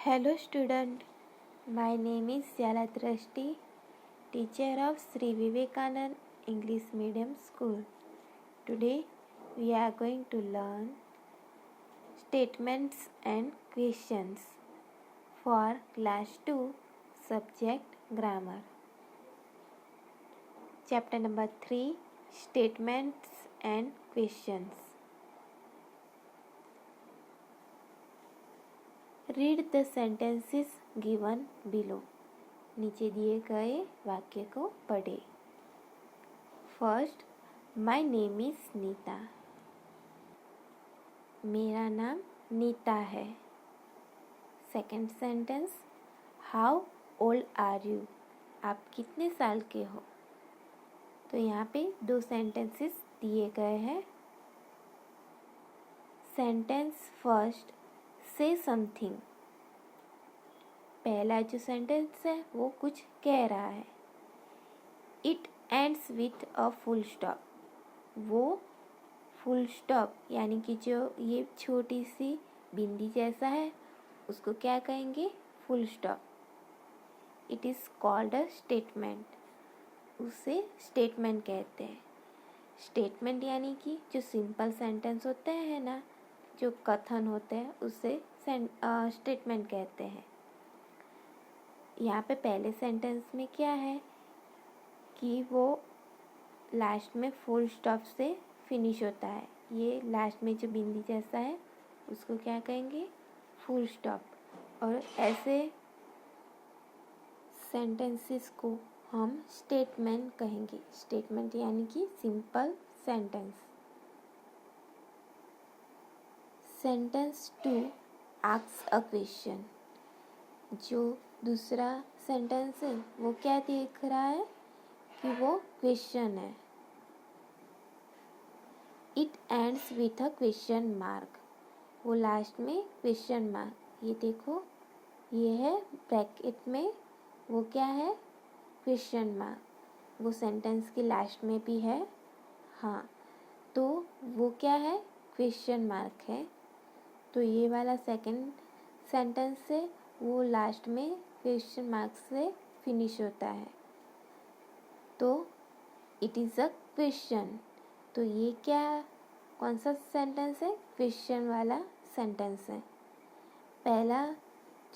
Hello student, my name is Syala Drashti, teacher of Sri Vivekanand English Medium School. Today we are going to learn statements and questions for class 2 subject grammar. Chapter number 3, statements and questions. Read the sentences given below. नीचे दिए गए वाक्य को पढ़े. First, my name is Nita. मेरा नाम नीता है. Second sentence, how old are you. आप कितने साल के हो. तो यहाँ पे दो सेंटेंसेस दिए गए हैं. सेंटेंस फर्स्ट, से समथिंग. पहला जो सेंटेंस है वो कुछ कह रहा है. It ends with a full stop. वो फुल स्टॉप यानी कि जो ये छोटी सी बिंदी जैसा है उसको क्या कहेंगे, full stop. It is called a statement. उसे स्टेटमेंट कहते हैं. स्टेटमेंट यानी कि जो सिंपल सेंटेंस होते हैं ना, जो कथन होते हैं उसे स्टेटमेंट कहते हैं. यहाँ पे पहले सेंटेंस में क्या है कि वो लास्ट में फुल स्टॉप से फिनिश होता है. ये लास्ट में जो बिंदी जैसा है उसको क्या कहेंगे, फुल स्टॉप. और ऐसे सेंटेंसेस को हम स्टेटमेंट कहेंगे. स्टेटमेंट यानी कि simple sentence. Sentence 2, ask a question. जो दूसरा सेंटेंस है वो क्या दिख रहा है कि वो क्वेश्चन है. It ends with a question mark. वो लास्ट में क्वेश्चन मार्क. ये देखो, ये है ब्रैकेट में, वो क्या है, क्वेश्चन मार्क. वो सेंटेंस की लास्ट में भी है. हाँ, तो वो क्या है, क्वेश्चन मार्क है. तो ये वाला सेकंड सेंटेंस है वो लास्ट में क्वेश्चन मार्क से फिनिश होता है. तो इट इज़ अ क्वेश्चन. तो ये क्या, कौन सा सेंटेंस है, क्वेश्चन वाला सेंटेंस है. पहला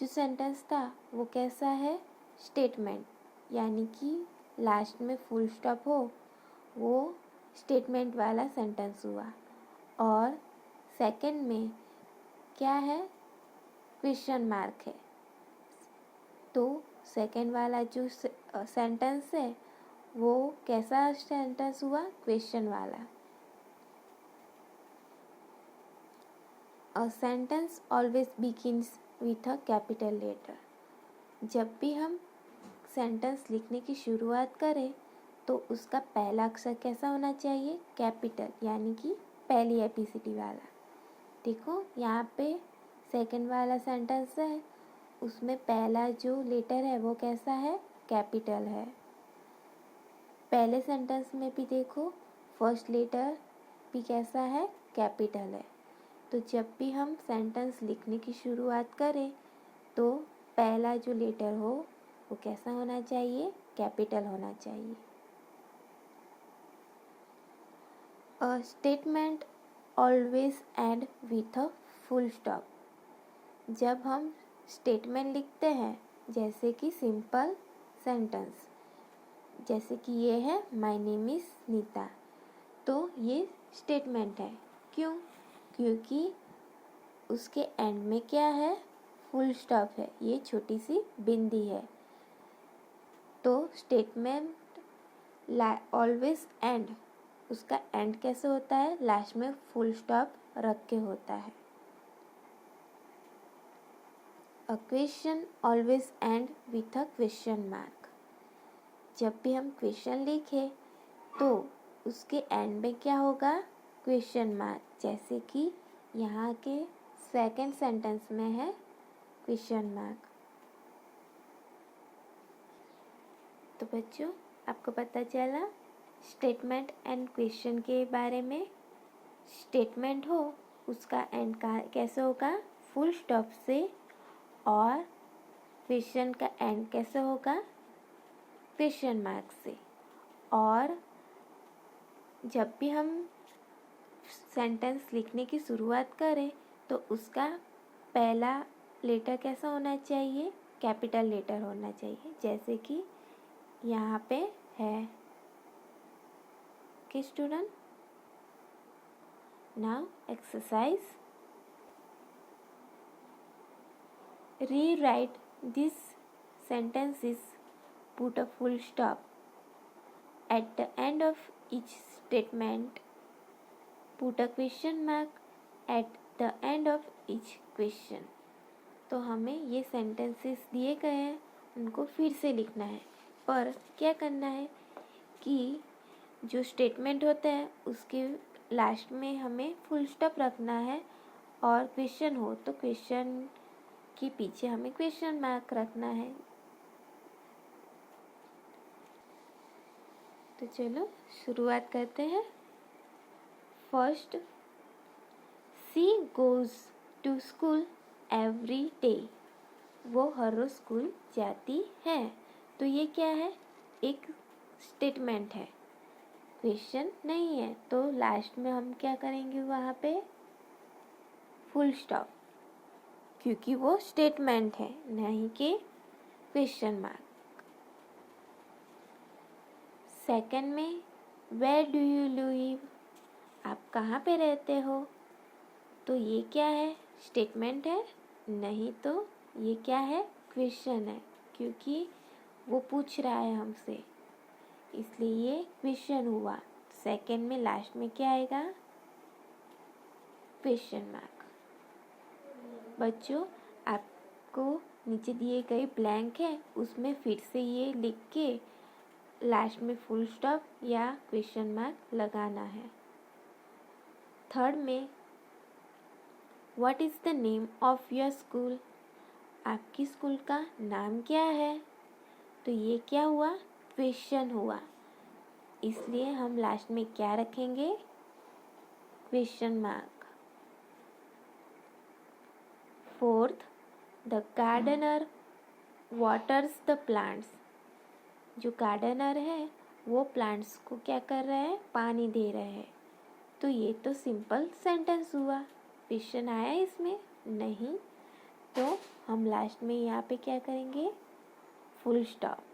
जो सेंटेंस था वो कैसा है, स्टेटमेंट यानी कि लास्ट में फुल स्टॉप हो, वो स्टेटमेंट वाला सेंटेंस हुआ. और सेकंड में क्या है, क्वेश्चन मार्क है. तो सेकंड वाला जो सेंटेंस है वो कैसा सेंटेंस हुआ, क्वेश्चन वाला. A sentence always begins with a capital letter. जब भी हम सेंटेंस लिखने की शुरुआत करें तो उसका पहला अक्षर कैसा होना चाहिए, कैपिटल यानी कि पहली एबीसीडी वाला. देखो यहाँ पे सेकंड वाला सेंटेंस है, उसमें पहला जो लेटर है वो कैसा है, कैपिटल है. पहले सेंटेंस में भी देखो फर्स्ट लेटर भी कैसा है, कैपिटल है. तो जब भी हम सेंटेंस लिखने की शुरुआत करें तो पहला जो लेटर हो वो कैसा होना चाहिए, कैपिटल होना चाहिए. A statement always and with a full stop. जब हम स्टेटमेंट लिखते हैं जैसे कि सिंपल सेंटेंस, जैसे कि ये है माय नेम इज़ नीता, तो ये स्टेटमेंट है. क्यों, क्योंकि उसके एंड में क्या है, फुल स्टॉप है, ये छोटी सी बिंदी है. तो स्टेटमेंट ऑलवेज एंड, उसका एंड कैसे होता है, लास्ट में फुल स्टॉप रख के होता है. A question always and with a question mark. जब भी हम क्वेश्चन लिखें तो उसके एंड में क्या होगा, क्वेश्चन मार्क. जैसे कि यहाँ के सेकंड सेंटेंस में है क्वेश्चन मार्क. तो बच्चों, आपको पता चला स्टेटमेंट एंड क्वेश्चन के बारे में. स्टेटमेंट हो उसका एंड का कैसे होगा, फुल स्टॉप से. और क्वेश्चन का एंड कैसे होगा? क्वेश्चन मार्क से। और जब भी हम सेंटेंस लिखने की शुरुआत करें तो उसका पहला लेटर कैसा होना चाहिए? कैपिटल लेटर होना चाहिए, जैसे कि यहाँ पे है कि student now exercise rewrite this sentences, put a full stop at the end of each statement, put a question mark at the end of each question। तो हमें ये सेंटेंसेस दिए गए हैं, उनको फिर से लिखना है, पर क्या करना है कि जो स्टेटमेंट होता है उसके लास्ट में हमें फुल स्टॉप रखना है, और क्वेश्चन हो तो क्वेश्चन के पीछे हमें क्वेश्चन मार्क रखना है। तो चलो शुरुआत करते हैं। First, she goes to school every day. वो हर रोज स्कूल जाती है। तो ये क्या है? एक स्टेटमेंट है, क्वेश्चन नहीं है। तो लास्ट में हम क्या करेंगे? वहाँ पे फुल स्टॉप, क्योंकि वो स्टेटमेंट है, नहीं कि क्वेश्चन मार्क। सेकंड में, वेयर डू यू लिव? आप कहाँ पे रहते हो? तो ये क्या है? स्टेटमेंट है? नहीं, तो ये क्या है? क्वेश्चन है, क्योंकि वो पूछ रहा है हमसे, इसलिए ये क्वेश्चन हुआ। सेकंड में लास्ट में क्या आएगा? Question mark. बच्चों, आपको नीचे दिए गए ब्लैंक है, उसमें फिर से ये लिख के लास्ट में फुल स्टॉप या क्वेश्चन मार्क लगाना है। थर्ड में, what is the name of your school? आपकी स्कूल का नाम क्या है? तो ये क्या हुआ? क्वेश्चन हुआ, इसलिए हम लास्ट में क्या रखेंगे? Question mark. Fourth, the gardener waters the plants. जो गार्डनर है वो प्लांट्स को क्या कर रहा है? पानी दे रहा है। तो ये तो सिंपल सेंटेंस हुआ। क्वेश्चन आया इसमें? नहीं, तो हम लास्ट में यहाँ पे क्या करेंगे? Full stop.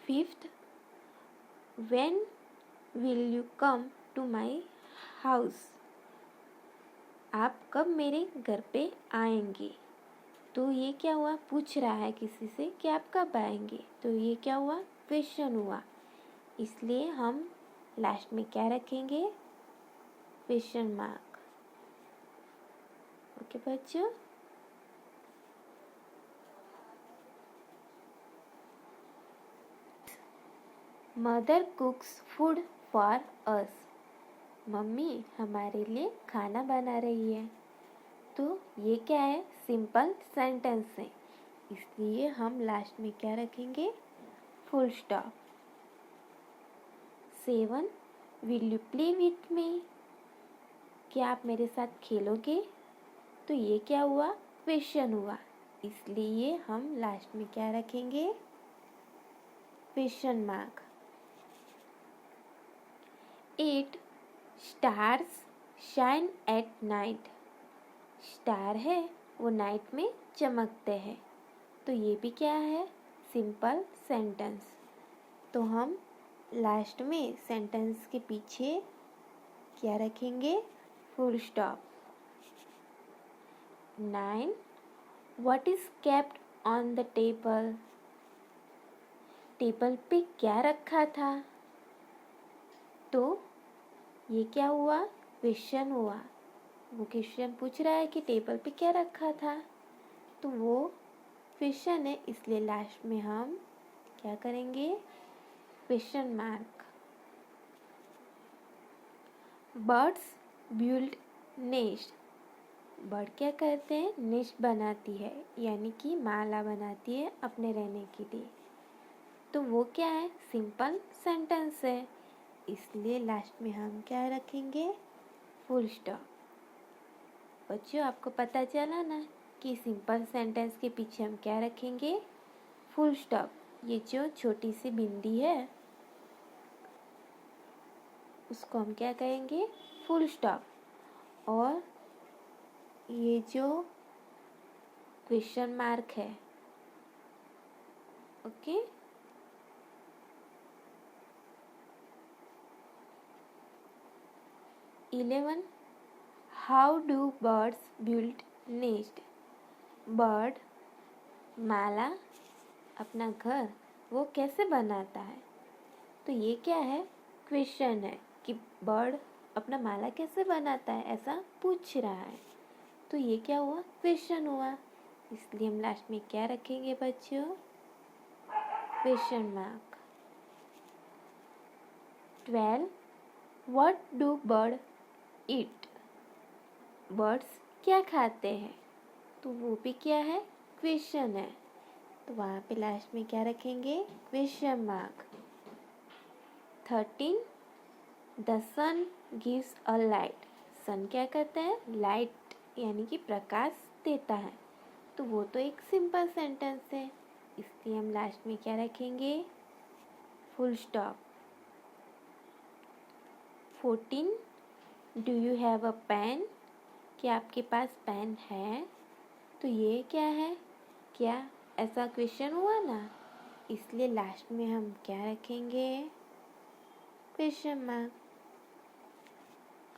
Fifth, when will you come to my house? आप कब मेरे घर पे आएंगे? तो ये क्या हुआ? पूछ रहा है किसी से कि आप कब आएंगे। तो ये क्या हुआ? क्वेश्चन हुआ, इसलिए हम लास्ट में क्या रखेंगे? Question mark. ओके बच्चों, mother कुक्स food for us. Mummy हमारे लिए खाना बना रही है। तो ये क्या है? सिंपल सेंटेंस है, इसलिए हम लास्ट में क्या रखेंगे? Full stop. 7, will you play with me? क्या आप मेरे साथ खेलोगे? तो ये क्या हुआ? क्वेश्चन हुआ, इसलिए हम लास्ट में क्या रखेंगे? Question mark. 8, stars shine at night. Star है वो नाइट में चमकते हैं। तो ये भी क्या है? Simple sentence. तो हम लास्ट में सेंटेंस के पीछे क्या रखेंगे? Full stop. 9, what is kept on the table? Table पे क्या रखा था? तो ये क्या हुआ? क्वेश्चन हुआ। वो क्वेश्चन पूछ रहा है कि टेबल पे क्या रखा था। तो वो क्वेश्चन है, इसलिए लास्ट में हम क्या करेंगे? Question mark. Birds build nest. Bird क्या करते हैं? नेस्ट बनाती है, यानी कि माला बनाती है अपने रहने के लिए। तो वो क्या है? सिंपल सेंटेंस है, इसलिए लास्ट में हम क्या रखेंगे? Full stop. बच्चों, आपको पता चला ना कि सिंपल सेंटेंस के पीछे हम क्या रखेंगे, फुल स्टॉप। ये जो छोटी सी बिंदी है उसको हम क्या कहेंगे, फुल स्टॉप। और ये जो क्वेश्चन मार्क है, okay. Eleven, how do birds build nest. Bird, माला, अपना घर वो कैसे बनाता है। तो ये क्या है, क्वेश्चन है कि बर्ड अपना माला कैसे बनाता है, ऐसा पूछ रहा है। तो ये क्या हुआ, क्वेश्चन हुआ। इसलिए हम लास्ट में क्या रखेंगे बच्चों, question mark. 12, what do bird eat. Birds क्या खाते हैं, तो वो भी क्या है, क्वेश्चन है। तो वहाँ पे लास्ट में क्या रखेंगे, question mark. 13, the sun gives a light. Sun क्या करता है, लाइट यानी कि प्रकाश देता है। तो वो तो एक सिंपल सेंटेंस है, इसलिए हम लास्ट में क्या रखेंगे, full stop. 14, do you have a pen. क्या आपके पास पेन है। तो ये क्या है, क्या ऐसा क्वेश्चन हुआ ना, इसलिए लास्ट में हम क्या रखेंगे, क्वेश्चन मार्क।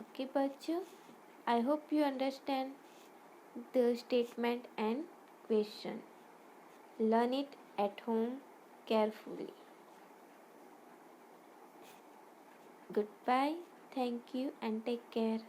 ओके बच्चों, I hope you understand the statement and question. Learn it at home carefully. Goodbye, thank you and take care.